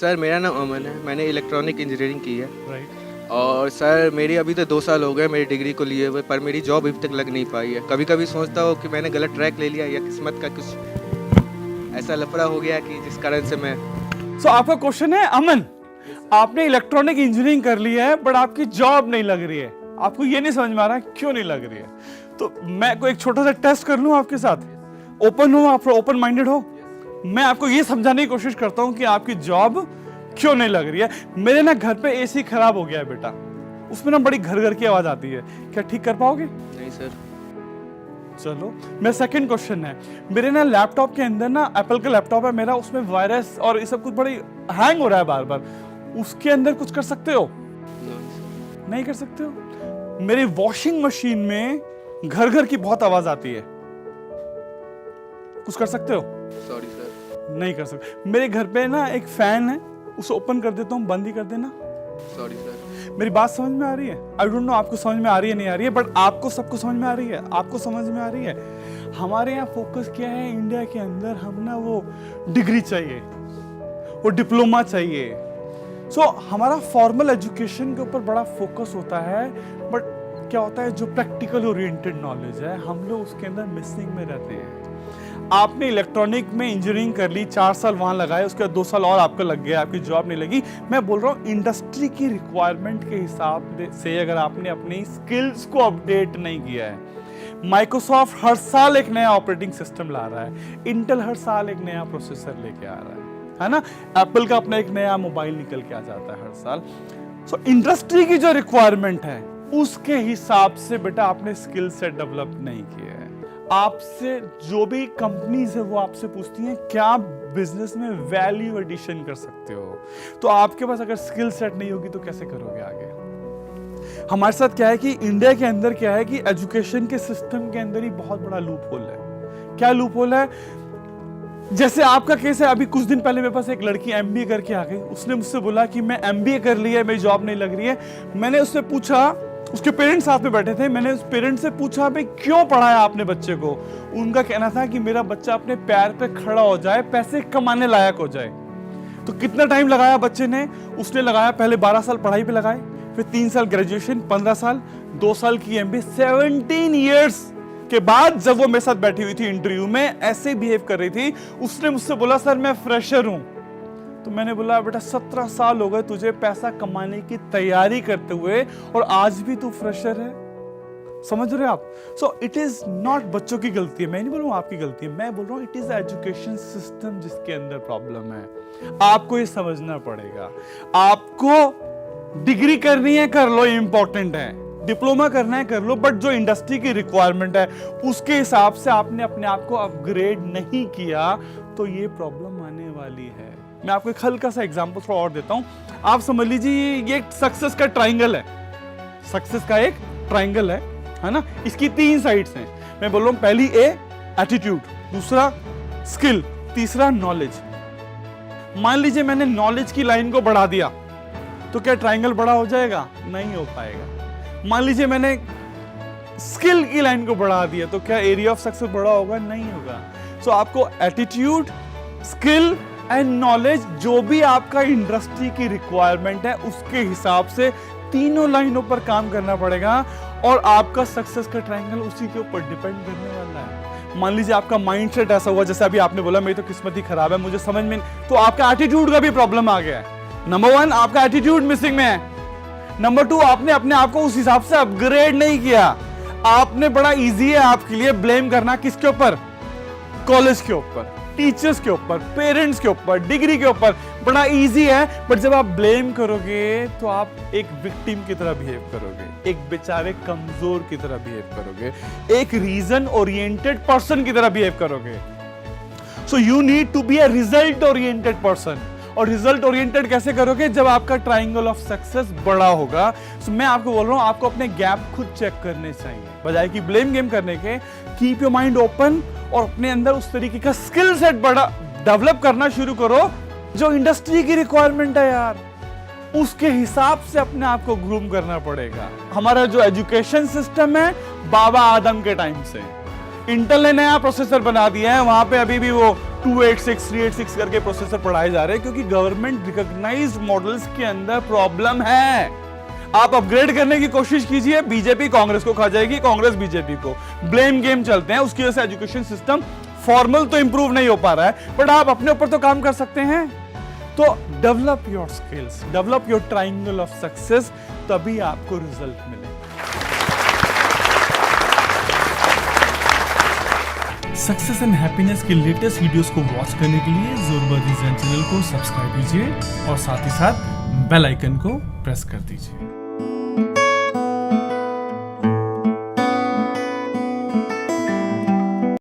Sir मेरा नाम अमन है, मैंने इलेक्ट्रॉनिक इंजीनियरिंग की है। राइट। और सर मेरी अभी तो 2 साल हो गए मेरी डिग्री को लिए हुए, पर मेरी जॉब अभी तक लग नहीं पाई है। कभी कभी सोचता हूँ कि मैंने गलत ट्रैक ले लिया या किस्मत का कुछ ऐसा लफड़ा हो गया कि जिस कारण से मैं सो आपका क्वेश्चन है, अमन आपने इलेक्ट्रॉनिक इंजीनियरिंग कर ली है बट आपकी जॉब नहीं लग रही है, आपको ये नहीं समझ में आ रहा है क्यों नहीं लग रही है। तो मैं कोई एक छोटा सा टेस्ट कर लूं आपके साथ, ओपन हो आप, ओपन माइंडेड हो। मैं आपको ये समझाने की कोशिश करता हूं कि आपकी जॉब क्यों नहीं लग रही है। मेरे ना घर पे एसी खराब हो गया है बेटा, उसमें ना बड़ी घर घर की आवाज आती है, क्या ठीक कर पाओगे? नहीं सर। चलो मेरा सेकंड क्वेश्चन है, मेरे ना लैपटॉप के अंदर ना एप्पल का लैपटॉप है मेरा, उसमें वायरस और ये सब कुछ बड़ी हैंग हो रहा है बार बार, उसके अंदर कुछ कर सकते हो? नहीं कर सकते हो। मेरी वॉशिंग मशीन में घर घर की बहुत आवाज आती है, कुछ कर सकते हो? Sorry sir. नहीं कर सकते। मेरे घर पे ना एक फैन है, उसे ओपन कर देता हूँ, बंद ही कर देना। Sorry sir. मेरी बात समझ में आ रही है? आई डोंट नो आपको समझ में आ रही है नहीं आ रही है, बट आपको सबको समझ में आ रही है, आपको समझ में आ रही है। हमारे यहाँ फोकस क्या है इंडिया के अंदर, हम ना वो डिग्री चाहिए, वो डिप्लोमा चाहिए। सो हमारा फॉर्मल एजुकेशन के ऊपर बड़ा फोकस होता है, बट क्या होता है जो प्रैक्टिकल ओरिएंटेड नॉलेज है हम लोग उसके अंदर मिसिंग में रहते हैं। आपने इलेक्ट्रॉनिक में इंजीनियरिंग कर ली, 4 साल वहां लगाए, उसके बाद 2 साल और आपको लग गया, आपकी जॉब नहीं लगी। मैं बोल रहा हूँ इंडस्ट्री की रिक्वायरमेंट के हिसाब से अगर आपने अपनी स्किल्स को अपडेट नहीं किया है। माइक्रोसॉफ्ट हर साल एक नया ऑपरेटिंग सिस्टम ला रहा है, इंटेल हर साल एक नया प्रोसेसर लेके आ रहा है ना, एप्पल का अपना एक नया मोबाइल निकल के आ जाता है हर साल। सो इंडस्ट्री की जो रिक्वायरमेंट है उसके हिसाब से बेटा आपने स्किल सेट डेवलप नहीं किया है। आपसे जो भी कंपनीज है वो आपसे पूछती हैं क्या बिजनेस में वैल्यू एडिशन कर सकते हो, तो आपके पास अगर स्किल सेट नहीं होगी तो कैसे करोगे आगे। हमारे साथ क्या है कि इंडिया के अंदर क्या है कि एजुकेशन के सिस्टम के अंदर ही बहुत बड़ा लूप होल है। क्या लूप होल है? जैसे आपका केस है, अभी कुछ दिन पहले मेरे पास एक लड़की एमबीए करके आ गई, उसने मुझसे बोला कि मैं एमबीए कर ली है, मेरी जॉब नहीं लग रही है। मैंने उससे पूछा, उसके पेरेंट्स साथ में बैठे थे, मैंने उस पेरेंट्स से पूछा भाई क्यों पढ़ाया आपने बच्चे को। उनका कहना था कि मेरा बच्चा अपने पैर पे खड़ा हो जाए, पैसे कमाने लायक हो जाए। तो कितना टाइम लगाया बच्चे ने? उसने लगाया पहले 12 साल पढ़ाई पे लगाए, फिर 3 साल ग्रेजुएशन, 15 साल, 2 साल की एमबीए, 17 ईयर्स के बाद जब वो मेरे साथ बैठी हुई थी इंटरव्यू में, ऐसे बिहेव कर रही थी, उसने मुझसे बोला सर मैं फ्रेशर हूं। तो मैंने बोला बेटा 17 साल हो गए तुझे पैसा कमाने की तैयारी करते हुए और आज भी तू फ्रेशर है। समझ रहे हो आप? सो इट इज नॉट बच्चों की गलती है, मैं नहीं बोल रहा हूं आपकी गलती है, मैं बोल रहा हूं इट इज एजुकेशन सिस्टम जिसके अंदर प्रॉब्लम है। आपको ये समझना पड़ेगा। आपको डिग्री करनी है कर लो, इंपॉर्टेंट है, डिप्लोमा करना है कर लो, बट जो इंडस्ट्री की रिक्वायरमेंट है उसके हिसाब से आपने अपने आप को अपग्रेड नहीं किया तो ये प्रॉब्लम आने वाली है। मैं आपको एक हल्का सा एग्जांपल थोड़ा और देता हूं। आप समझ लीजिए ये एक सक्सेस का ट्रायंगल है, सक्सेस का एक ट्रायंगल है ना, इसकी 3 साइड्स हैं। मैं बोल रहा हूं पहली ए एटीट्यूड, दूसरा स्किल, तीसरा नॉलेज। मान लीजिए मैंने नॉलेज की लाइन को बढ़ा दिया तो क्या ट्रायंगल बड़ा हो जाएगा? नहीं हो पाएगा। मान लीजिए मैंने स्किल की लाइन को बढ़ा दिया तो क्या एरिया ऑफ सक्सेस बड़ा होगा? नहीं होगा। सो आपको एटीट्यूड, स्किल एंड नॉलेज, जो भी आपका इंडस्ट्री की रिक्वायरमेंट है उसके हिसाब से तीनों लाइनों पर काम करना पड़ेगा और आपका सक्सेस का ट्रायंगल उसी के ऊपर डिपेंड करने वाला है। मान लीजिए आपका माइंडसेट ऐसा हुआ, जैसे अभी आपने बोला मेरी तो किस्मत ही खराब है, मुझे समझ में, तो आपका एटीट्यूड का भी प्रॉब्लम आ गया है। नंबर 1 आपका एटीट्यूड मिसिंग में है। नंबर 2 आपने अपने आप को उस हिसाब से अपग्रेड नहीं किया। आपने बड़ा इजी है आपके लिए ब्लेम करना किसके ऊपर? कॉलेज के ऊपर, टीचर्स के ऊपर, पेरेंट्स के ऊपर, डिग्री के ऊपर, बड़ा इजी है। बट जब आप ब्लेम करोगे तो आप एक विक्टिम की तरह बिहेव करोगे, एक बेचारे कमजोर की तरह बिहेव करोगे, एक रीजन ओरिएंटेड पर्सन की तरह बिहेव करोगे। So you need to be a result oriented person. और रिजल्ट ओरिएंटेड कैसे करोगे? जब आपका ट्रायंगल ऑफ सक्सेस बड़ा होगा। सो मैं आपको बोल रहा हूं आपको अपने गैप खुद चेक करने चाहिए, बजाय कि ब्लेम गेम करने के। कीप योर माइंड ओपन और अपने अंदर उस तरीके का स्किल सेट बड़ा डेवलप करना शुरू करो जो इंडस्ट्री की रिक्वायरमेंट है यार, उसके हिसाब से अपने आप को ग्रूम करना पड़ेगा। हमारा जो एजुकेशन सिस्टम है बाबा आदम के टाइम से, इंटेल ने नया प्रोसेसर बना दिया है, वहां पे अभी भी वो 286 386 करके प्रोसेसर पढ़ाए जा रहे हैं, क्योंकि गवर्नमेंट रिकॉग्नाइज्ड मॉडल्स के अंदर प्रॉब्लम है। आप अपग्रेड करने की कोशिश कीजिए, बीजेपी कांग्रेस को खा जाएगी, कांग्रेस बीजेपी को। ब्लेम गेम चलते हैं, उसकी वजह से एजुकेशन सिस्टम फॉर्मल तो इंप्रूव नहीं हो पा रहा है, बट आप अपने ऊपर तो काम कर सकते हैं। तो develop your skills, develop your triangle of success, तभी आपको रिजल्ट मिले। सक्सेस एंड हैप्पीनेस के लेटेस्ट वीडियोस को वॉच करने के लिए ज़ोरबा डिज़ाइन चैनल को सब्सक्राइब कीजिए और साथ ही साथ बेल आइकन को प्रेस कर दीजिए।